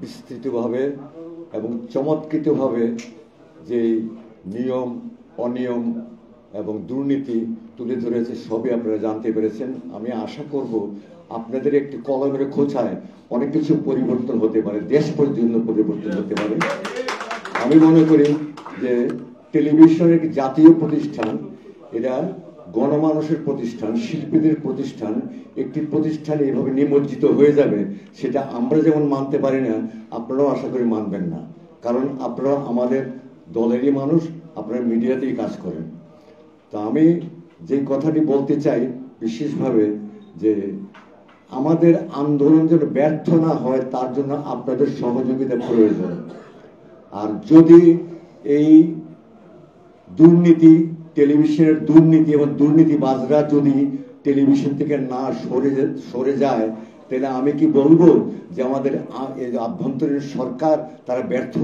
বিস্তৃতভাবে এবং চমৎকৃতভাবে যে নিয়ম অনিয়ম এবং দুর্নীতি তুলে ধরেছে সবই আপনারা জানতে পেরেছেন। আমি আশা করব আপনাদের একটি কলমের খোঁচায় অনেক কিছু পরিবর্তন হতে পারে, দেশ পর্যন্ত পরিবর্তন হতে পারে। আমি মনে করি যে টেলিভিশনের একটি জাতীয় প্রতিষ্ঠান, এটা গণমানুষের প্রতিষ্ঠান, শিল্পীদের প্রতিষ্ঠান, একটি প্রতিষ্ঠান এইভাবে নিমজ্জিত হয়ে যাবে সেটা আমরা যেমন মানতে পারি না, আপনারাও আশা করি মানবেন না। কারণ আপনারা আমাদের দলেরই মানুষ, আপনারা মিডিয়াতেই কাজ করেন। তো আমি যে কথাটি বলতে চাই বিশেষভাবে যে আমাদের আন্দোলন যেন ব্যর্থ না হয় তার জন্য আপনাদের সহযোগিতা প্রয়োজন। আর যদি এই দুর্নীতি, টেলিভিশনের দুর্নীতি এবং দুর্নীতিবাজরা যদি টেলিভিশন থেকে না সরে যায়, তাহলে আমি কি বলবো যে আমাদের আভ্যন্তরীণ সরকার তারা ব্যর্থ,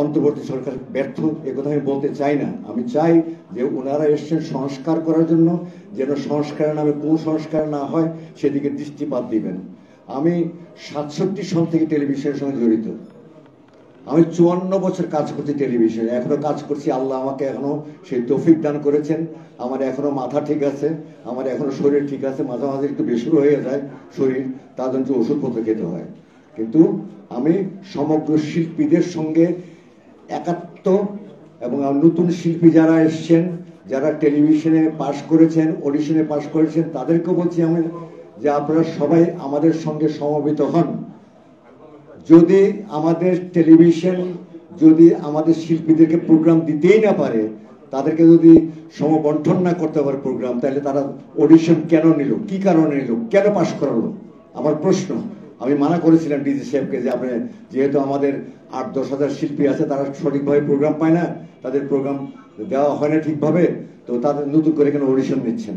অন্তর্বর্তী সরকার ব্যর্থ? একথা আমি বলতে চাই না। আমি চাই যে ওনারা এসছেন সংস্কার করার জন্য, যেন সংস্কারের নামে কুসংস্কার না হয় সেদিকে দৃষ্টিপাত দিবেন। আমি 67 সাল থেকে টেলিভিশনের সঙ্গে জড়িত। আমি 54 বছর কাজ করছি টেলিভিশনে, এখনো কাজ করছি। আল্লাহ আমাকে এখনো সেই তৌফিক দান করেছেন। আমার এখনো মাথা ঠিক আছে, আমার এখনো শরীর ঠিক আছে। মাঝে মাঝে একটু বেসুর হয়ে যায় শরীর, তার জন্য ওষুধপত্র খেতে হয়। কিন্তু আমি সমগ্র শিল্পীদের সঙ্গে একাত্ম এবং নতুন শিল্পী যারা এসছেন, যারা টেলিভিশনে পাশ করেছেন, অডিশনে পাশ করেছেন, তাদেরকেও বলছি আমি যে আপনারা সবাই আমাদের সঙ্গে সমবেত হন। যদি আমাদের টেলিভিশন যদি আমাদের শিল্পীদেরকে প্রোগ্রাম দিতেই না পারে, তাদেরকে যদি সমবন্টন না করতে পারে প্রোগ্রাম, তাহলে তারা অডিশন কেন নিল, কি কারণে নিল, কেন পাশ করালো? আমার প্রশ্ন। আমি মানা করেছিলাম ডিজি সাহেবকে যে আপনি যেহেতু আমাদের 8-10 হাজার শিল্পী আছে, তারা সঠিকভাবে প্রোগ্রাম পায় না, তাদের প্রোগ্রাম দেওয়া হয় না ঠিকভাবে, তো তাদের নতুন করে কেন অডিশন নিচ্ছেন?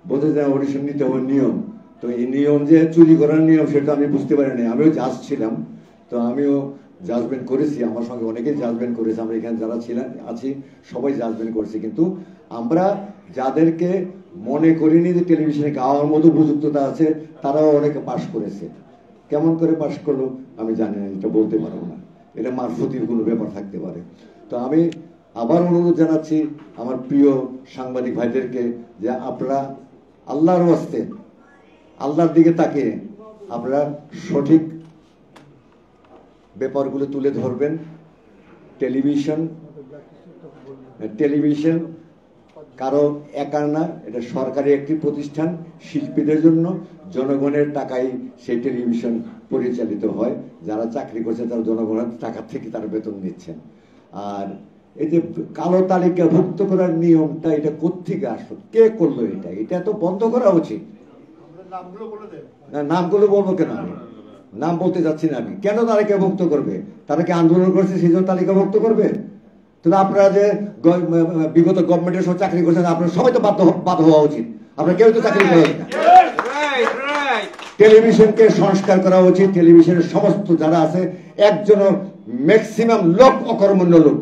বলতে যে অডিশন নিতে হবে নিয়ম। তো এই নিয়ম যে চুরি করার নিয়ম সেটা আমি বুঝতে পারিনি। আমিও জাজ ছিলাম, তো আমিও জাজমেন্ট করেছি, আমার সঙ্গে অনেকেই জাজমেন্ট করেছে। আমরা এখানে যারা ছিলাম আছি সবাই জাজমেন্ট করেছি। কিন্তু আমরা যাদেরকে মনে করিনি যে টেলিভিশনে গাওয়ার মতো উপযুক্ততা আছে, তারাও অনেকে পাশ করেছে। কেমন করে পাশ করলো আমি জানি না, এটা বলতে পারবো না। এটা মারফতির কোনো ব্যাপার থাকতে পারে। তো আমি আবার অনুরোধ জানাচ্ছি আমার প্রিয় সাংবাদিক ভাইদেরকে যে আপনারা আল্লাহর ওয়াস্তে আল্লাহর দিকে তাকিয়ে আপনারা সঠিক ব্যাপারগুলো তুলে ধরবেন। টেলিভিশন কারো একার না, এটা সরকারি একটি প্রতিষ্ঠান। শিল্পীদের জন্য জনগণের টাকায় সেই টেলিভিশন পরিচালিত হয়। যারা চাকরি করছে তারা জনগণের টাকা থেকে তারা বেতন নিচ্ছেন। আর এই যে কালো তালিকাভুক্ত করার নিয়মটা, এটা কোত্থেকে আসলো, কে করলো? এটা তো বন্ধ করা উচিত। না, নামগুলো বলবো কেন? আমি নাম বলতে যাচ্ছি না। আমি কেন তালিকাভুক্ত করবে? তারা কি আন্দোলন করছে সেই জন্য তালিকাভুক্ত করবে? তাহলে আপনারা যে বিগত গভর্নমেন্টের সব চাকরি করছেন, আপনারা সবাই তো বাধ্য হওয়া উচিত। আপনারা কেউ তো চাকরি করেন না। টেলিভিশনকে সংস্কার করা উচিত। টেলিভিশনের সমস্ত যারা আছে, একজনও ম্যাক্সিমাম লোক অকর্মণ্য লোক,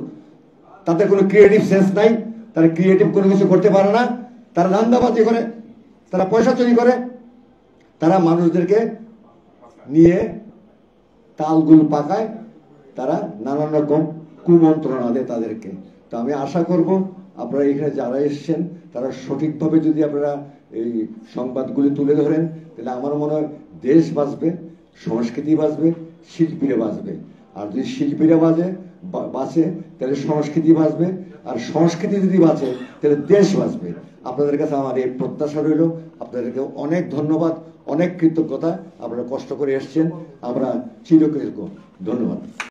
তাদের কোনো ক্রিয়েটিভ সেন্স নাই, তারা ক্রিয়েটিভ কোনো কিছু করতে পারে না। তারা ধান্দাবাজি করে, তারা পয়সা চুরি করে, তারা মানুষদেরকে নিয়ে তালগুল পাকায়, তারা নানান রকম কুমন্ত্রণা দেয় তাদেরকে। তো আমি আশা করব আপনারা এখানে যারা এসছেন তারা সঠিকভাবে যদি আপনারা এই সংবাদগুলি তুলে ধরেন, তাহলে আমার মনে হয় দেশ বাঁচবে, সংস্কৃতি বাঁচবে, শিল্পীরা বাঁচবে। আর যদি শিল্পীরা বাঁচে তাহলে সংস্কৃতি বাঁচবে, আর সংস্কৃতি যদি বাঁচে তাহলে দেশ বাঁচবে। আপনাদের কাছে আমার এই প্রত্যাশা রইল। আপনাদেরকে অনেক ধন্যবাদ, অনেক কৃতজ্ঞতা। আপনারা কষ্ট করে এসছেন, আমরা চিরকৃতজ্ঞ। ধন্যবাদ।